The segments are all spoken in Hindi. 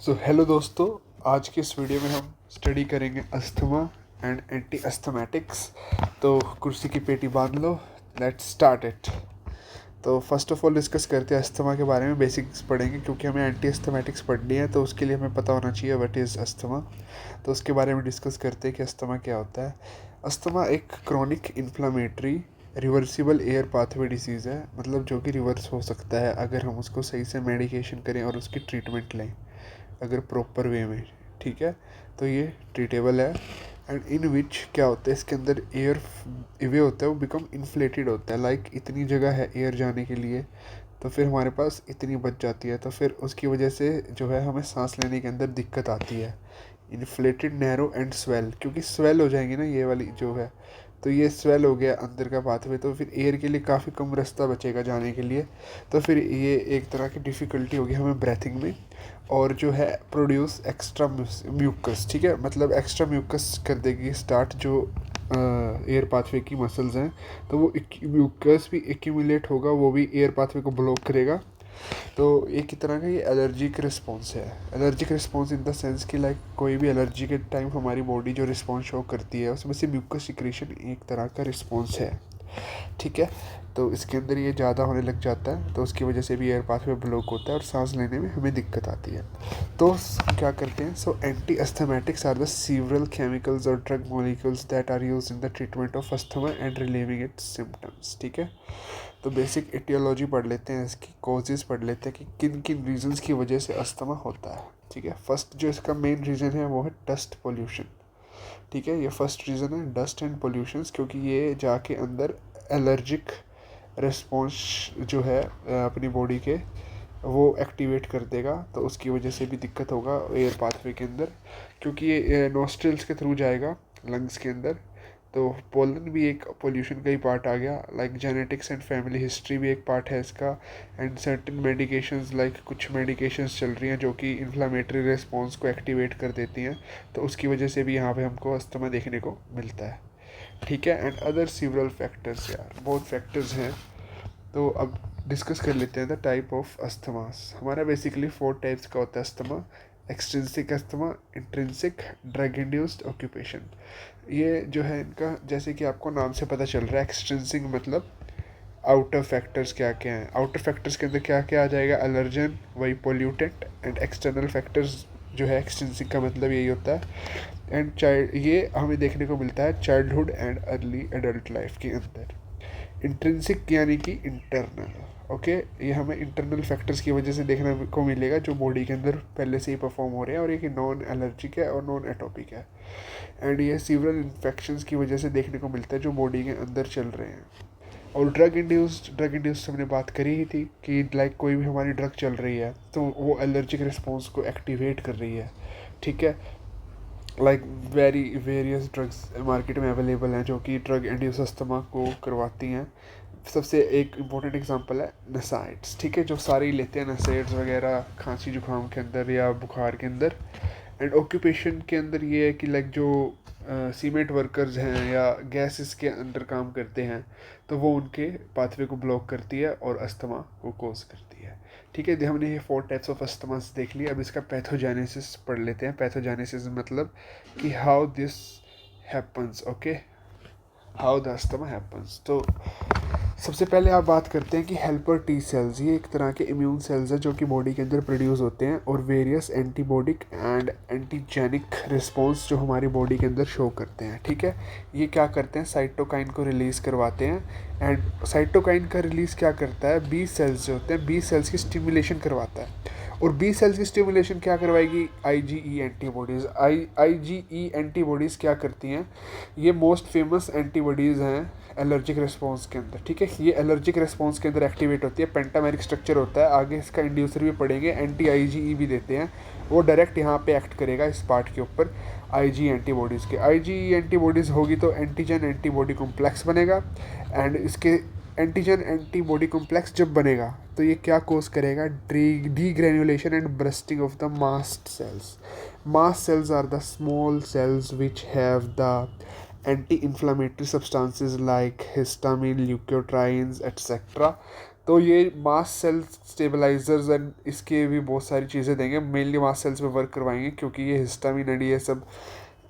सो हेलो दोस्तों, आज के इस वीडियो में हम स्टडी करेंगे अस्थमा एंड एंटी अस्थमेटिक्स। तो कुर्सी की पेटी बांध लो, लेट्स स्टार्ट इट। तो फर्स्ट ऑफ ऑल डिस्कस करते हैं अस्थमा के बारे में। बेसिक्स पढ़ेंगे क्योंकि हमें एंटी अस्थमेटिक्स पढ़नी है, तो उसके लिए हमें पता होना चाहिए व्हाट इज़ अस्थमा। तो उसके बारे में डिस्कस करते हैं कि अस्थमा क्या होता है। अस्थमा एक chronic inflammatory reversible air pathway disease है, मतलब जो कि रिवर्स हो सकता है अगर हम उसको सही से मेडिकेशन करें और उसकी ट्रीटमेंट लें अगर प्रॉपर वे में। ठीक है, तो ये ट्रीटेबल है। एंड इन विच क्या होता है, इसके अंदर एयर वे होता है, वो बिकम इन्फ्लेटेड होता है। लाइक इतनी जगह है एयर जाने के लिए, तो फिर हमारे पास इतनी बच जाती है, तो फिर उसकी वजह से जो है हमें सांस लेने के अंदर दिक्कत आती है। इन्फ्लेटेड नैरो एंड स्वेल, क्योंकि स्वेल हो जाएंगी ना ये वाली जो है, तो ये स्वेल हो गया अंदर का पाथवे, तो फिर एयर के लिए काफ़ी कम रास्ता बचेगा जाने के लिए। तो फिर ये एक तरह की डिफ़िकल्टी होगी हमें ब्रेथिंग में। और जो है प्रोड्यूस एक्स्ट्रा म्यूकस, ठीक है, मतलब एक्स्ट्रा म्यूकस कर देगी स्टार्ट जो एयर पाथवे की मसल्स हैं। तो वो म्यूकस भी एक्यूमुलेट होगा, वो भी एयर पाथवे को ब्लॉक करेगा। तो एक ही तरह का ये एलर्जिक रिस्पॉन्स है। Allergic response in the sense कि लाइक कोई भी एलर्जी के टाइम हमारी बॉडी जो रिस्पॉन्स शो करती है उसमें से म्यूकस सिक्रीशन एक तरह का रिस्पॉन्स है। ठीक है, तो इसके अंदर ये ज़्यादा होने लग जाता है, तो उसकी वजह से भी एयर पाथवे ब्लॉक होता है और सांस लेने में हमें दिक्कत आती है। तो क्या करते हैं, so anti asthmatics are the several chemicals और drug molecules that are use in the treatment of asthma and relieving its symptoms. ठीक है, तो बेसिक एटियोलॉजी पढ़ लेते हैं, इसकी कॉजेज़ पढ़ लेते हैं कि किन किन रीजंस की वजह से अस्थमा होता है। ठीक है, फर्स्ट जो इसका मेन रीज़न है वो है डस्ट पोल्यूशन। ठीक है, ये फर्स्ट रीज़न है डस्ट एंड पोल्यूशंस, क्योंकि ये जाके अंदर एलर्जिक रिस्पॉन्स जो है अपनी बॉडी के वो एक्टिवेट कर देगा, तो उसकी वजह से भी दिक्कत होगा एयर पाथवे के अंदर, क्योंकि ये नोस्ट्रल्स के थ्रू जाएगा लंग्स के अंदर। तो पोलन भी एक पोल्यूशन का ही पार्ट आ गया। Like genetics and family history भी एक पार्ट है इसका। एंड सर्टेन मेडिकेशंस, लाइक कुछ मेडिकेशंस चल रही हैं जो कि इन्फ्लामेटरी रिस्पॉन्स को एक्टिवेट कर देती हैं, तो उसकी वजह से भी यहाँ पे हमको अस्थमा देखने को मिलता है। ठीक है, एंड अदर सीवरल फैक्टर्स, यार बहुत फैक्टर्स हैं। तो अब डिस्कस कर लेते हैं द टाइप ऑफ अस्थमास। हमारा बेसिकली 4 टाइप्स का होता है asthma. Extrinsic asthma, intrinsic, drug induced, occupation. ये जो है इनका, जैसे कि आपको नाम से पता चल रहा है, एक्सट्रिंसिक मतलब आउटर फैक्टर्स क्या क्या हैं। आउटर फैक्टर्स के अंदर क्या क्या आ जाएगा, एलर्जन, वही पोल्यूटेंट। एंड एक्सटर्नल फैक्टर्स जो है एक्सट्रिंसिक का मतलब यही होता है। एंड चाइल्ड, ये हमें देखने को मिलता है childhood and early adult life के अंदर। इंट्रिंसिक यानी कि इंटरनल। ओके, ये हमें इंटरनल फैक्टर्स की वजह से देखने को मिलेगा जो बॉडी के अंदर पहले से ही परफॉर्म हो रहे हैं, और एक नॉन एलर्जिक है और नॉन एटोपिक है। एंड ये सीवरल इन्फेक्शंस की वजह से देखने को मिलता है जो बॉडी के अंदर चल रहे हैं। और ड्रग इंड्यूस्ड हमने बात करी ही थी कि लाइक कोई भी हमारी ड्रग चल रही है तो वो एलर्जिक रिस्पॉन्स को एक्टिवेट कर रही है। ठीक है, लाइक वेरियस ड्रग्स मार्केट में अवेलेबल हैं जो कि ड्रग इंड्यूस अस्थमा को करवाती हैं। सबसे एक इम्पोर्टेंट एग्जांपल है नसाइड्स। ठीक है, जो सारे ही लेते हैं नसाइड्स वगैरह खांसी जुकाम के अंदर या बुखार के अंदर। एंड ऑक्यूपेशन के अंदर ये है कि लाइक जो सीमेंट वर्कर्स हैं या गैसेस के अंदर काम करते हैं, तो वो उनके पाथवे को ब्लॉक करती है और अस्थमा को कोज करती है। ठीक है, हमने ये 4 टाइप्स ऑफ अस्थमास देख लिया। अब इसका पैथोजेनेसिस पढ़ लेते हैं। पैथोजेनेसिस मतलब कि how this happens. Okay, how the asthma happens. तो सबसे पहले आप बात करते हैं कि हेल्पर टी सेल्स, ये एक तरह के इम्यून सेल्स हैं जो कि बॉडी के अंदर प्रोड्यूस होते हैं और वेरियस एंटीबॉडिक एंड एंटीजेनिक रिस्पॉन्स जो हमारी बॉडी के अंदर शो करते हैं। ठीक है, ये क्या करते हैं, साइटोकाइन को रिलीज़ करवाते हैं। एंड साइटोकाइन का रिलीज़ क्या करता है, बी सेल्स जो होते हैं, बी सेल्स की स्टिमुलेशन करवाता है। और बी सेल्स की स्टिमुलेशन क्या करवाएगी, आईजीई एंटीबॉडीज़। आईजीई एंटीबॉडीज़ क्या करती हैं, ये मोस्ट फेमस एंटीबॉडीज़ हैं एलर्जिक रिस्पॉन्स के अंदर। ठीक है, ये एलर्जिक रिस्पॉन्स के अंदर एक्टिवेट होती है। पेंटामेरिक स्ट्रक्चर होता है, आगे इसका इंड्यूसर भी पढ़ेंगे। एंटी आईजीई भी देते हैं, वो डायरेक्ट यहाँ पे एक्ट करेगा इस पार्ट के ऊपर आईजी एंटीबॉडीज़ के। आईजी एंटीबॉडीज़ होगी तो एंटीजन एंटीबॉडी कॉम्प्लेक्स बनेगा। एंड इसके एंटीजन एंटीबॉडी कॉम्प्लेक्स जब बनेगा तो ये क्या कोज करेगा, degranulation and bursting of the mast cells. Mast cells are the small cells which have the anti-inflammatory substances like histamine, leukotrienes, etc. तो ये मास्ट सेल स्टेबलाइजर्स एंड इसके भी बहुत सारी चीज़ें देंगे, मेनली मास्ट सेल्स पे वर्क करवाएंगे, क्योंकि ये हिस्टामिन एंड ये सब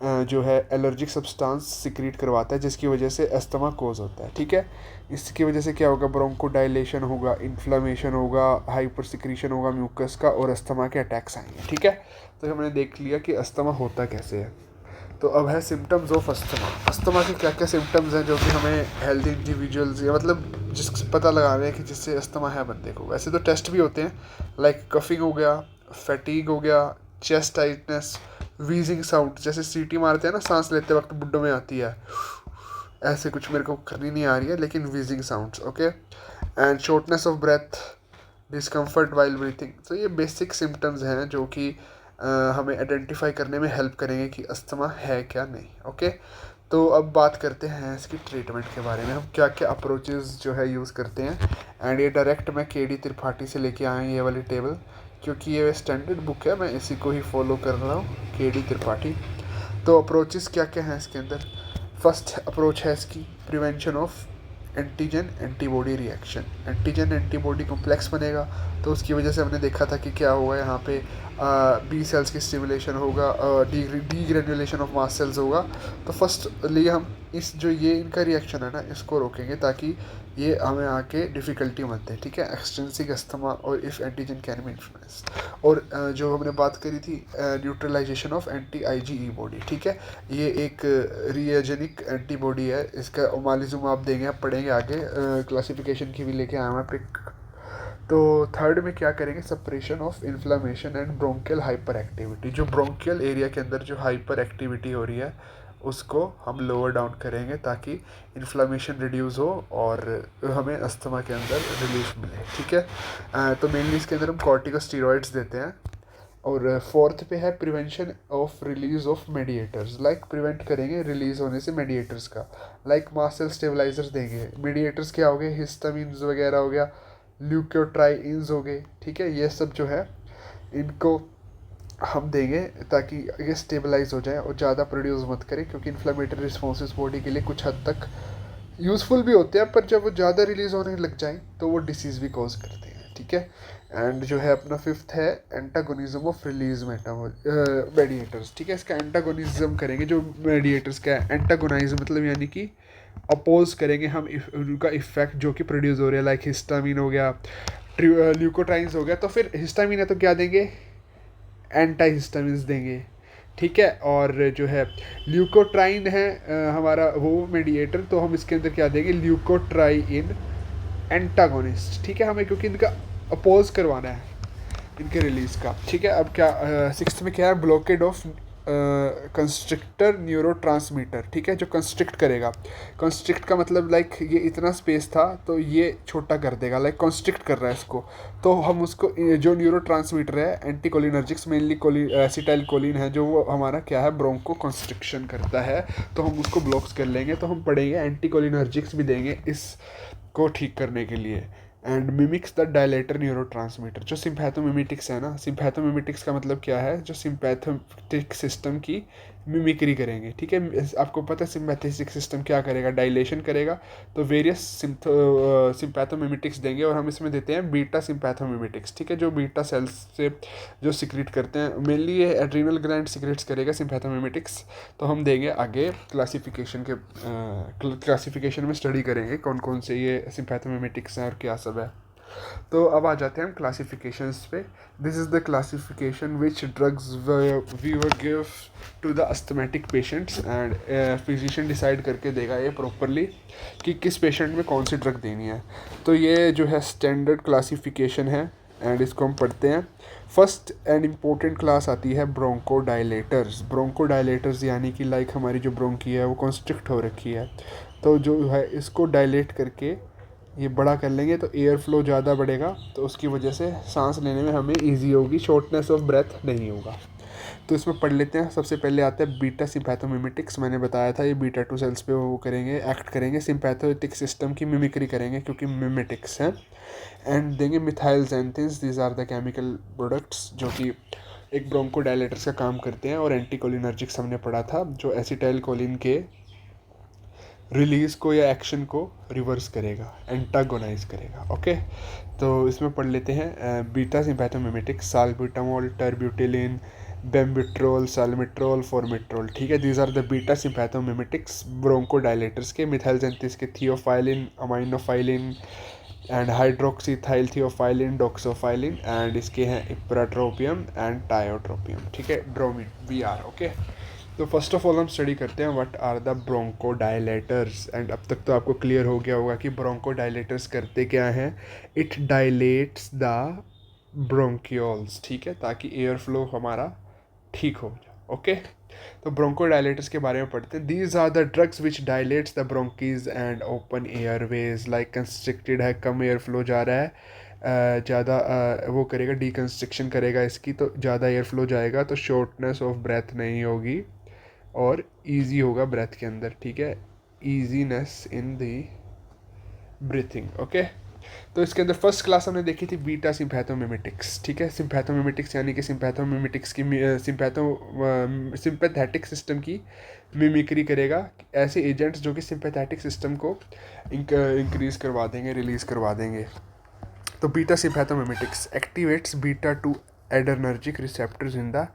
जो है एलर्जिक सब्सटेंस सिक्रीट करवाता है, जिसकी वजह से अस्थमा कोज होता है। ठीक है, इसकी वजह से क्या होगा, ब्रोंको डायलेशन होगा, इन्फ्लामेशन होगा, हाइपर सिक्रीशन होगा म्यूकस का, और अस्थमा के अटैक्स आएंगे। ठीक है, तो हमने देख लिया कि अस्थमा होता कैसे है। तो अब है सिम्टम्स ऑफ अस्थमा। अस्थमा के क्या क्या सिम्टम्स हैं जो कि हमें हेल्दी इंडिविजुअल्स या मतलब जिस पता लगा रहे हैं कि जिससे अस्थमा है बंदे को। वैसे तो टेस्ट भी होते हैं, लाइक कफिंग हो गया, फैटीग हो गया, चेस्ट टाइटनेस, वीजिंग साउंड, जैसे सीटी मारते हैं ना सांस लेते वक्त बुड्ढों में आती है, ऐसे कुछ मेरे को करनी नहीं आ रही है लेकिन wheezing sounds. Okay, and shortness of breath, discomfort while breathing. तो ये बेसिक सिम्टम्स हैं जो कि हमें आइडेंटिफाई करने में हेल्प करेंगे कि अस्थमा है क्या नहीं। ओके, तो अब बात करते हैं इसकी ट्रीटमेंट के बारे में, हम क्या क्या अप्रोचेस जो है यूज़ करते हैं। एंड ये डायरेक्ट मैं केडी त्रिपाठी से लेके आया हूँ ये वाली टेबल, क्योंकि ये स्टैंडर्ड बुक है, मैं इसी को ही फॉलो कर रहा हूँ, केडी त्रिपाठी। तो अप्रोचेस क्या क्या हैं इसके अंदर। फर्स्ट अप्रोच है इसकी prevention of antigen antibody reaction. Antigen antibody complex बनेगा, तो उसकी वजह से हमने देखा था कि क्या होगा, यहाँ पे बी सेल्स की स्टिमुलेशन होगा, degranulation of mast cells होगा। तो फर्स्ट लिए हम इस जो ये इनका रिएक्शन है ना, इसको रोकेंगे ताकि ये हमें आके डिफ़िकल्टी मत दे। ठीक है, एक्सटेंसिव अस्थमा और if antigen can be influenced. और जो हमने बात करी थी neutralisation of anti IgE body. ठीक है, ये एक रिएजेनिक एंटीबॉडी है, इसका ओमालिज्म आप देंगे, आप पढ़ेंगे आगे, क्लासिफिकेशन की भी लेके आया मैं पिक। तो थर्ड में क्या करेंगे, suppression of inflammation and bronchial hyper activity. जो ब्रोंकियल एरिया के अंदर जो हाइपर एक्टिविटी हो रही है उसको हम लोअर डाउन करेंगे ताकि इन्फ्लामेशन रिड्यूस हो और हमें अस्थमा के अंदर रिलीफ मिले। ठीक है, तो मेनली इसके अंदर हम कॉर्टिकोस्टेरॉइड्स देते हैं। और फोर्थ पे है prevention of release of mediators, like prevent करेंगे रिलीज होने से मेडिएटर्स का, लाइक मास्ट सेल स्टेबलाइजर्स देंगे। मेडिएटर्स क्या हो गए, हिस्टामिन्स वगैरह हो गया, ल्यूकोट्राइन्स हो गए। ठीक है, ये सब जो है इनको हम देंगे ताकि ये स्टेबलाइज हो जाए और ज़्यादा प्रोड्यूस मत करें, क्योंकि इन्फ्लेमेटरी रिस्पॉन्सेज बॉडी के लिए कुछ हद तक यूज़फुल भी होते हैं, पर जब वो ज़्यादा रिलीज़ होने लग जाए तो वो डिसीज़ भी कॉज करते हैं। ठीक है, एंड जो है अपना फिफ्थ है एंटागोनिज्म ऑफ रिलीज मेडिएटर्स। ठीक है, इसका एंटागोनिज्म करेंगे, जो मेडिएटर्स का एंटागोनाइज मतलब यानी कि अपोज करेंगे हम उनका इफेक्ट जो कि प्रोड्यूस हो रहा है, लाइक हिस्टामिन हो गया, ल्यूकोट्राइन्स हो गया। तो फिर हिस्टामिन है तो क्या देंगे, एंटी हिस्टामिन्स देंगे। ठीक है, और जो है ल्यूकोट्राइन है हमारा वो मेडिएटर, तो हम इसके अंदर क्या देंगे, ल्यूकोट्राइन एंटागोनिस्ट। ठीक है, हमें क्योंकि इनका अपोज करवाना है इनके रिलीज़ का। ठीक है, अब क्या सिक्स्थ में क्या है, ब्लॉकेड ऑफ कंस्ट्रिक्टर न्यूरोट्रांसमीटर। ठीक है, जो कंस्ट्रिक्ट करेगा, कंस्ट्रिक्ट का मतलब लाइक ये इतना स्पेस था तो ये छोटा कर देगा, लाइक कंस्ट्रिक्ट कर रहा है इसको, तो हम उसको जो न्यूरोट्रांसमीटर है एंटीकोलिनर्जिक्स, मेनली एसिटाइल कोलिन है, जो वो हमारा क्या है ब्रोंको कंस्ट्रिक्शन करता है, तो हम उसको ब्लॉक्स कर लेंगे। तो हम पढ़ेंगे एंटीकोलिनर्जिक्स भी देंगे इसको ठीक करने के लिए। And mimics the dilator neurotransmitter, जो सिम्पैथोमिमेटिक्स है ना, सिम्पैथोमिमेटिक्स का मतलब क्या है, जो सिम्पैथेटिक सिस्टम की मिमिक्री करेंगे। ठीक है, आपको पता है सिम्पैथेटिक सिस्टम क्या करेगा, डायलेशन करेगा, तो वेरियस सिम्पैथोमिमेटिक्स देंगे, और हम इसमें देते हैं बीटा सिम्पैथोमिमेटिक्स। ठीक है, जो बीटा सेल्स से जो सिक्रीट करते हैं, मेनली ये एड्रीनल ग्लैंड सिक्रेट्स करेगा सिम्पैथोमिमेटिक्स। तो हम देंगे आगे क्लासिफिकेशन में स्टडी करेंगे कौन कौन से ये सिम्पैथोमिमेटिक्स हैं और क्या सब है। तो अब आ जाते हैं हम क्लासिफिकेशंस पे। This is the classification which drugs we were give to the asthmatic patients, and physician decide करके देगा ये प्रॉपरली कि किस पेशेंट में कौन सी ड्रग देनी है। तो ये जो है स्टैंडर्ड क्लासिफिकेशन है, एंड इसको हम पढ़ते हैं। फर्स्ट एंड इम्पोर्टेंट क्लास आती है ब्रोंकोडायलेटर्स। ब्रोंकोडायलेटर्स यानी कि लाइक हमारी जो ब्रोंकी है वो कॉन्स्ट्रिक्ट हो रखी है, तो जो है इसको डायलेट करके ये बड़ा कर लेंगे तो एयर फ्लो ज़्यादा बढ़ेगा, तो उसकी वजह से सांस लेने में हमें इजी होगी, शॉर्टनेस ऑफ ब्रेथ नहीं होगा। तो इसमें पढ़ लेते हैं। सबसे पहले आता है बीटा सिम्पैथोमिमेटिक्स। मैंने बताया था ये बीटा 2 सेल्स पे वो करेंगे, एक्ट करेंगे, सिम्पैथेटिक सिस्टम की मिमिक्री करेंगे क्योंकि मिमेटिक्स हैं। एंड देंगे methyl xanthines, these are the chemical products जो कि एक ब्रोंकोडायलेटर्स का काम करते हैं। और एंटीकोलिनर्जिक्स हमने पढ़ा था, जो एसिटाइल कोलिन के रिलीज को या एक्शन को रिवर्स करेगा, एंटागोनाइज करेगा। ओके, तो इसमें पढ़ लेते हैं beta sympathomimetic, salbutamol, terbutaline, bambuterol, salmeterol, formoterol. ठीक है, these are the beta sympathomimetics bronchodilators के। मिथाइलजेंथिस के theophylline, aminophylline and hydroxyethyl theophylline, doxofylline, and इसके हैं इप्राट्रोपियम एंड टायोट्रोपियम। ठीक है, ड्रोमिन बी आर। ओके, तो फर्स्ट ऑफ ऑल हम स्टडी करते हैं what are the bronchodilators. And अब तक तो आपको क्लियर हो गया होगा कि ब्रोंकोडायलेटर्स करते क्या हैं। इट डायलेट्स द ब्रोंक्यूल्स, ठीक है, ताकि एयर फ्लो हमारा ठीक हो जाए। ओके, तो ब्रोंकोडायलेटर्स के बारे में पढ़ते हैं। These are the drugs which dilates the bronchi and open airways. Like constricted है, कम एयर फ्लो जा रहा है, ज़्यादा वो करेगा, डिकंस्ट्रक्शन करेगा इसकी, तो ज़्यादा एयर फ्लो जाएगा, तो शॉर्टनेस ऑफ ब्रेथ नहीं होगी और ईजी होगा ब्रेथ के अंदर। ठीक है, ईजीनेस इन दी ब्रीथिंग। ओके, तो इसके अंदर फर्स्ट क्लास हमने देखी थी बीटा सिम्पैथोमिमेटिक्स। ठीक है, सिम्पैथोमिमेटिक्स यानी कि सिम्पैथोमिमेटिक्स की सिंपैथेटिक सिस्टम की मिमिक्री करेगा, ऐसे एजेंट्स जो कि सिंपैथेटिक सिस्टम को इंक्रीज करवा देंगे, रिलीज करवा देंगे। तो beta sympathomimetics activates beta two adrenergic receptors in the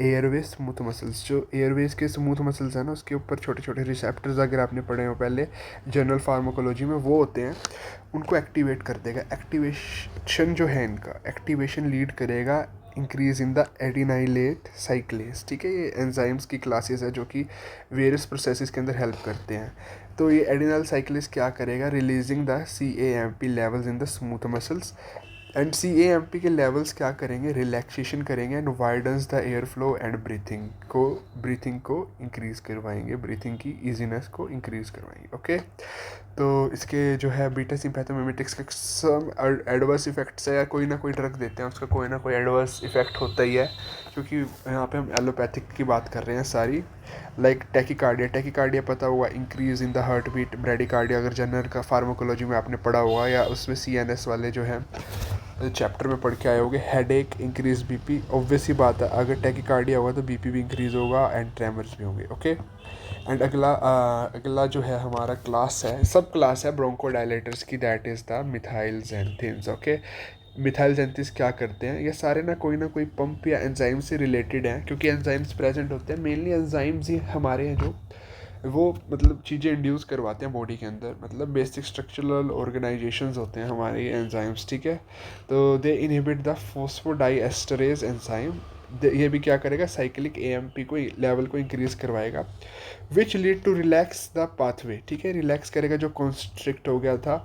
airways smooth muscles. जो एयरवेज के स्मूथ मसल्स हैं ना, उसके ऊपर छोटे छोटे रिसेप्टर्स अगर आपने पढ़े हो पहले जनरल फार्माकोलॉजी में, वो होते हैं, उनको एक्टिवेट कर देगा। एक्टिवेशन जो है इनका, एक्टिवेशन लीड करेगा increase in the adenylate cyclase. ठीक है, ये एंजाइम्स की क्लासेस है जो कि वेरियस प्रोसेसेस के अंदर हेल्प करते हैं। तो ये एडिनल साइक्लिस क्या करेगा, releasing the CAMP levels in the smooth muscles. And CAMP के लेवल्स क्या करेंगे, रिलैक्सेशन करेंगे and widens the air flow and breathing को इंक्रीज करवाएंगे, ब्रीथिंग की ईजीनेस को इंक्रीज करवाएंगे। ओके, तो इसके जो है बीटा सिम्पैथोमिमेटिक्स के सम एडवर्स इफेक्ट्स है, या कोई ना कोई ड्रग देते हैं उसका कोई ना कोई एडवर्स इफेक्ट होता ही है, क्योंकि यहाँ पे हम एलोपैथिक की बात कर रहे हैं सारी। लाइक टैकीकार्डिया पता होगा, increase in the heart beat. Bradycardia अगर जनरल का फार्माकोलॉजी में आपने पढ़ा होगा, या उसमें CNS वाले जो है चैप्टर में पढ़ के आए होंगे। हेडेक, इंक्रीज BP, ऑब्वियस ही बात है, अगर टैकीकार्डिया होगा तो BP भी इंक्रीज होगा एंड ट्रेमर्स भी होंगे। ओके, एंड अगला जो है हमारा क्लास है, सब क्लास है ब्रोंकोडायलेटर्स की, दैट इज़ द मिथाइलजेंथिन्स। ओके, मिथाइलजेंथिस क्या करते हैं, ये सारे ना कोई पंप या एंजाइम से रिलेटेड हैं, क्योंकि एंजाइम्स प्रेजेंट होते हैं, मेनली एंजाइम्स ही हमारे हैं जो वो मतलब चीज़ें इंड्यूस करवाते हैं बॉडी के अंदर, मतलब बेसिक स्ट्रक्चरल ऑर्गेनाइजेशंस होते हैं हमारे एंजाइम्स। ठीक है, तो they inhibit the phosphodiesterase enzyme. ये भी क्या करेगा, साइक्लिक AMP को लेवल को इंक्रीज करवाएगा, which lead to relax the pathway. ठीक है, रिलैक्स करेगा जो कॉन्स्ट्रिक्ट हो गया था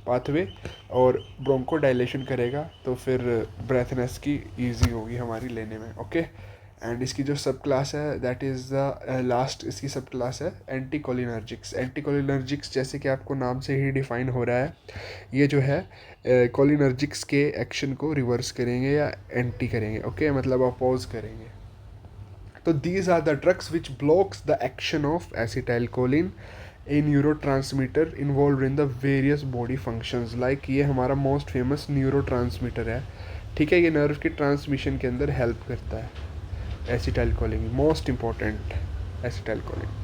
पाथवे, और ब्रोंको डायलेशन करेगा, तो फिर ब्रेथनेस की ईजी होगी हमारी लेने में। ओके, एंड इसकी जो सब क्लास है दैट इज़ द लास्ट, इसकी सब क्लास है एंटीकोलिनर्जिक्स। एंटीकोलिनर्जिक्स जैसे कि आपको नाम से ही डिफाइन हो रहा है, ये जो है कोलिनर्जिक्स के एक्शन को रिवर्स करेंगे या एंटी करेंगे। ओके, मतलब अपोज करेंगे। तो these are the drugs which blocks the action of acetylcholine, a neurotransmitter involve in the various body functions. Like ये हमारा मोस्ट फेमस न्यूरोट्रांसमीटर है। ठीक है, ये नर्व के ट्रांसमिशन के अंदर हेल्प करता है, एसिटाइलकोलिन मोस्ट इंपॉर्टेंट, एसिटाइलकोलिन।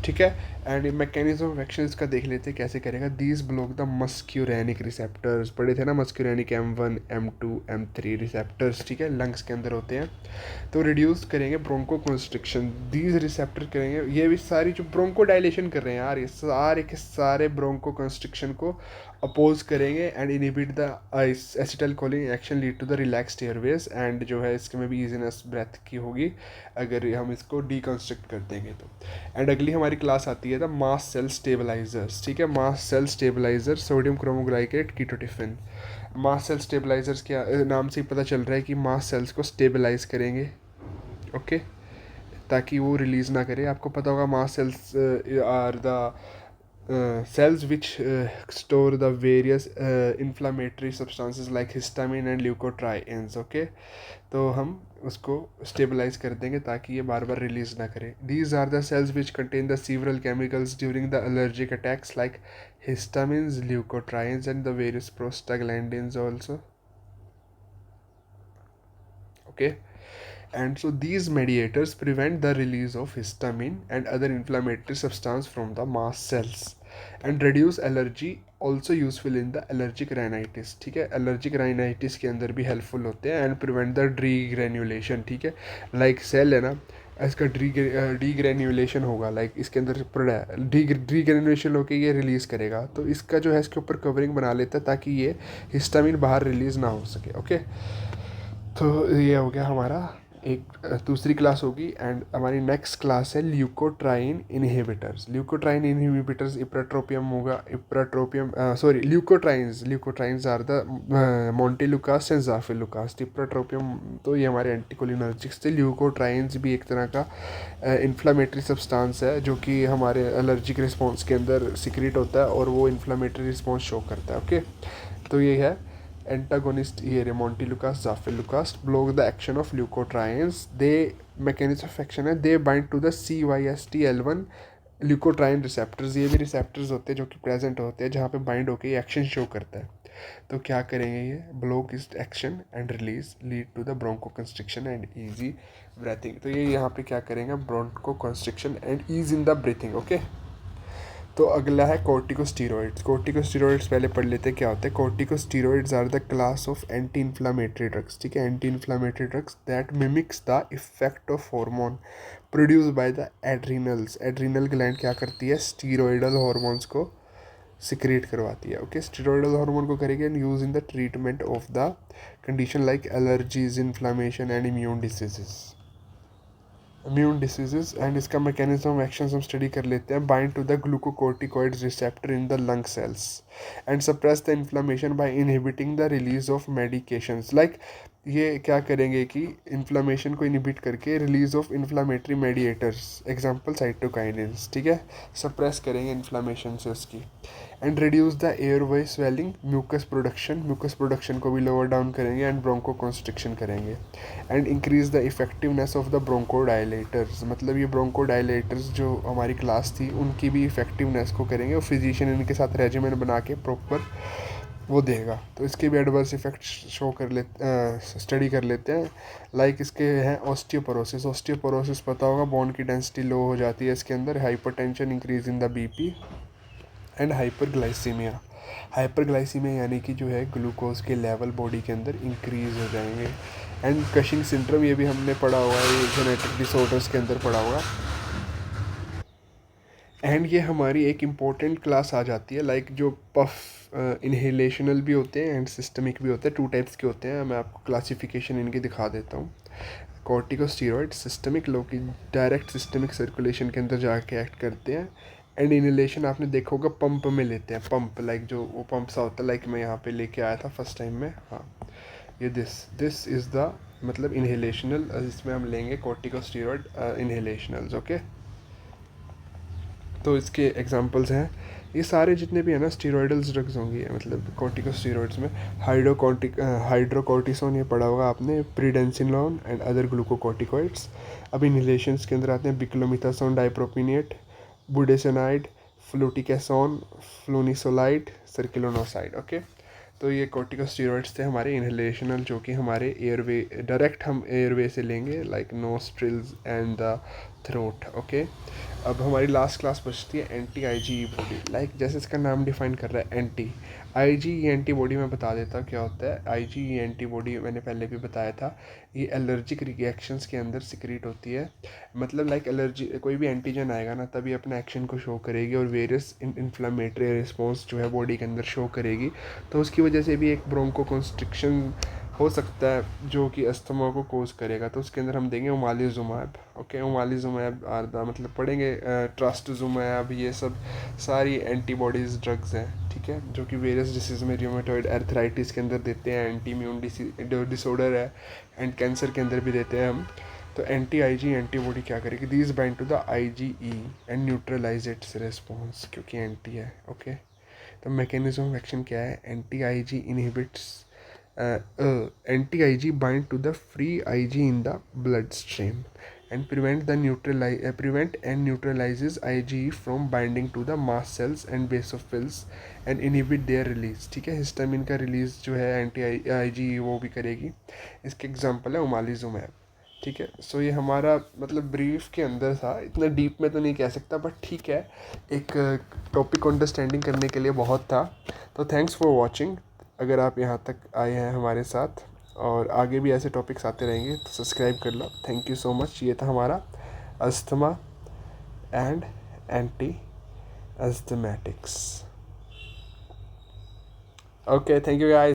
ठीक है, एंड मैकेनिज्म ऑफ एक्शन इसका देख लेते हैं कैसे करेगा। दीज ब्लॉक द मस्क्यूरेनिक रिसेप्टर्स, पढ़े थे ना, मस्क्यूरेनिक M1 M2 M3 रिसेप्टर्स। ठीक है, लंग्स के अंदर होते हैं, तो रिड्यूस करेंगे ब्रोंको कंस्ट्रिक्शन। दीज रिसेप्टर करेंगे, ये भी सारी जो ब्रोंको डायलेशन कर रहे हैं यार, ये सारे के सारे ब्रोंको कंस्ट्रिक्शन को अपोज करेंगे and inhibit the acetylcholine action lead to the relaxed airways, and जो है इसके में भी ईजीनेस ब्रेथ की होगी अगर हम इसको डिकंस्ट्रक्ट कर देंगे तो। एंड अगली हमारी क्लास आती है द मास्ट सेल स्टेबलाइजर्स। ठीक है, mast cell stabilizer, sodium cromoglycate ketotifen. Mast cell stabilizers क्या, नाम से ही पता चल रहा है कि मास्ट सेल्स को स्टेबलाइज करेंगे। ओके, ताकि वो रिलीज़ ना करे। आपको पता होगा mast cells are the cells which store the various inflammatory substances like histamine and leukotrienes। Okay, तो हम उसको स्टेबलाइज कर देंगे ताकि ये बार बार रिलीज ना करे। These are the cells which contain the several chemicals during the allergic attacks like histamines, leukotrienes and the various prostaglandins also। Okay, And so these mediators prevent the release of histamine and other inflammatory substance from the mast cells and reduce allergy, also useful in the allergic rhinitis. ठीक है, allergic rhinitis के अंदर भी helpful होते हैं and prevent the degranulation. ठीक है, like cell है ना, इसका डीग्रेन्यूलेशन होगा, लाइक इसके अंदर डीग्रेन्यूलेशन होकर ये रिलीज़ करेगा, तो इसका जो है इसके ऊपर कवरिंग बना लेता है ताकि ये हिस्टामिन बाहर रिलीज़ ना हो सके. ओके, तो ये हो गया हमारा एक दूसरी क्लास होगी. एंड हमारी नेक्स्ट क्लास है leukotriene inhibitors. Leukotriene inhibitors ipratropium होगा, ल्यूकोट्राइंस आर द मोंटेलुकास एंड ज़ाफिलुकास. इप्राट्रोपियम तो ये हमारे एंटीकोलिनर्जिक्स थे. ल्यूकोट्राइंस भी एक तरह का इन्फ्लामेटरी सब्सटेंस है जो कि हमारे एलर्जिक रिस्पॉन्स के अंदर सिक्रेट होता है और वो इन्फ्लामेटरी रिस्पॉन्स शो करता है. ओके, तो ये है antagonist here, Montelukast, Zafilikast, block the action of leukotrienes. They mechanism of action है, they bind to the CYSTL1 leukotriene receptors. ये भी रिसेप्टर्स होते हैं जो कि प्रेजेंट होते हैं जहाँ पे बाइंड होकर ये एक्शन शो करता है. तो क्या करेंगे ये, ब्लॉक इस action and release lead to the bronchoconstriction and easy breathing. तो ये यहाँ पे क्या करेंगे, bronchoconstriction and ease in the breathing. Okay, तो अगला है कॉर्टिकोस्टेरॉइड्स. कॉर्टिकोस्टेरॉइड्स पहले पढ़ लेते हैं क्या होता है. Corticosteroids are the class of anti inflammatory drugs. ठीक है, anti inflammatory drugs that mimics the effect of hormone produce by the adrenals. Adrenal gland क्या करती है, स्टीरॉयडल हार्मोन्स को सिक्रेट करवाती है. ओके, स्टीरॉयडल हार्मोन को करेगी and use in the treatment of the condition like allergies, inflammation and immune diseases. And इसका मैकेनिज्म ऑफ एक्शन हम स्टडी कर लेते हैं. Bind to the glucocorticoids receptor in the lung cells and suppress the inflammation by inhibiting the release of medications. Like ये क्या करेंगे कि इन्फ्लामेशन को इनहिबिट करके release of inflammatory mediators, example cytokinins. ठीक है, सप्रेस करेंगे इन्फ्लामेशन से उसकी. And reduce the airway swelling, mucus production को भी लोअर डाउन करेंगे एंड ब्रोंको कॉन्स्ट्रिक्शन करेंगे. And increase the effectiveness of the bronchodilators. मतलब ये ब्रोंकोडायलेटर्स जो हमारी क्लास थी उनकी भी इफेक्टिवनेस को करेंगे और फिजिशियन इनके साथ रेजिमेंट बना के प्रॉपर वो देगा. तो इसके भी एडवर्स इफेक्ट शो कर लेते स्टडी कर लेते हैं. लाइक इसके हैं ऑस्टियोपोरोसिस पता होगा, बोन की डेंसिटी लो हो जाती है इसके अंदर. Hypertension, increase in the BP and hyperglycaemia. Hyperglycaemia यानी कि जो है ग्लूकोज के लेवल बॉडी के अंदर इंक्रीज हो जाएंगे. एंड कशिंग सिंड्रोम, ये भी हमने पढ़ा हुआ है, ये जेनेटिक डिसऑर्डर्स के अंदर पढ़ा हुआ. एंड ये हमारी एक इम्पोर्टेंट क्लास आ जाती है. लाइक जो पफ इनहेलेशनल भी होते हैं एंड सिस्टमिक भी होते हैं, 2 टाइप्स के होते हैं. मैं आपको क्लासिफिकेशन इनकी दिखा देता हूँ. कॉर्टिकोस्टेरॉइड सिस्टमिक, लोग की डायरेक्ट सिस्टमिक सर्कुलेशन के अंदर जाके एक्ट करते हैं. एंड इनहेलेशन आपने देखा होगा पंप में लेते हैं. पंप लाइक जो वो पंप सा होता है, लाइक मैं यहाँ पे लेके आया था फर्स्ट टाइम में. हाँ, ये दिस इज़ द मतलब इनहेलेशनल, इसमें हम लेंगे कॉर्टिकोस्टेरॉइड इनहेलेशनल्स. ओके, तो इसके एग्जांपल्स हैं ये सारे जितने भी है ना स्टीरॉयडल्स ड्रग्स होंगी, मतलब कॉर्टिकोस्टेरॉइड्स में. हाइड्रोकॉर्टिसोन ये पढ़ा होगा आपने, प्रीडेंसिनोन एंड अदर ग्लूकोकॉर्टिकॉइड्स. अब इनहेलेशंस के अंदर आते हैं बिक्लोमिथासोन डाइप्रोपिनेट, बुडेसेनाइड, फ्लूटिकेसोन, फ्लूनिसोलाइड, सर्किलोनोसाइड. ओके, तो ये कॉर्टिकोस्टेरॉइड्स थे हमारे इनहेलेशनल जो कि हमारे एयरवे डायरेक्ट हम एयरवे से लेंगे, like nostrils and the throat. Okay, अब हमारी लास्ट क्लास बचती है एंटी आईजीई बॉडी. लाइक जैसे इसका नाम डिफाइन कर रहा है एंटी आईजीई एंटीबॉडी. मैं बता देता हूँ क्या होता है. आईजीई एंटीबॉडी मैंने पहले भी बताया था, ये एलर्जिक रिएक्शंस के अंदर सिक्रेट होती है. मतलब लाइक एलर्जी, कोई भी एंटीजन आएगा ना तभी अपना एक्शन को शो करेगी और वेरियस इन्फ्लामेटरी रिस्पॉन्स जो है बॉडी के अंदर शो करेगी. तो उसकी वजह से भी एक ब्रोंको कंस्ट्रिक्शन हो सकता है जो कि अस्थमा को कोज करेगा. तो उसके अंदर हम देंगे ओमालिजुमैब. ओके, ओमालिजुमैब आर्दा मतलब पढ़ेंगे ट्रस्टजुमैब. ये सब सारी एंटीबॉडीज़ ड्रग्स हैं. ठीक है, जो कि वेरियस डिसीज में रियोमेटॉइड आर्थराइटिस के अंदर देते हैं, एंटी इम्यून डिसऑर्डर है एंड कैंसर के अंदर भी देते हैं हम. तो एंटी आईजी एंटीबॉडी क्या करेगी, these bind to the IgE and neutralise its response, क्योंकि एंटी है. ओके, तो मैकेनिज्म ऑफ एक्शन क्या है, anti Ig inhibits anti-Ig bind to the free Ig in the bloodstream and prevent and neutralizes Ig from binding to the mast cells and basophils and inhibit their release. ठीक है, हिस्टामिन का रिलीज जो है एंटी आईजी वो भी करेगी. इसके एग्जांपल है ओमालिजुमैब. ठीक है। सो ये हमारा मतलब ब्रीफ के अंदर था, इतना डीप में तो नहीं कह सकता, बट ठीक है, एक टॉपिक को अंडरस्टैंडिंग करने के लिए बहुत था। तो थैंक्स फॉर वॉचिंग। अगर आप यहाँ तक आए हैं हमारे साथ और आगे भी ऐसे टॉपिक्स आते रहेंगे तो सब्सक्राइब कर लो। Thank you so much. ये था हमारा asthma and anti asthmatics. Okay, thank you guys.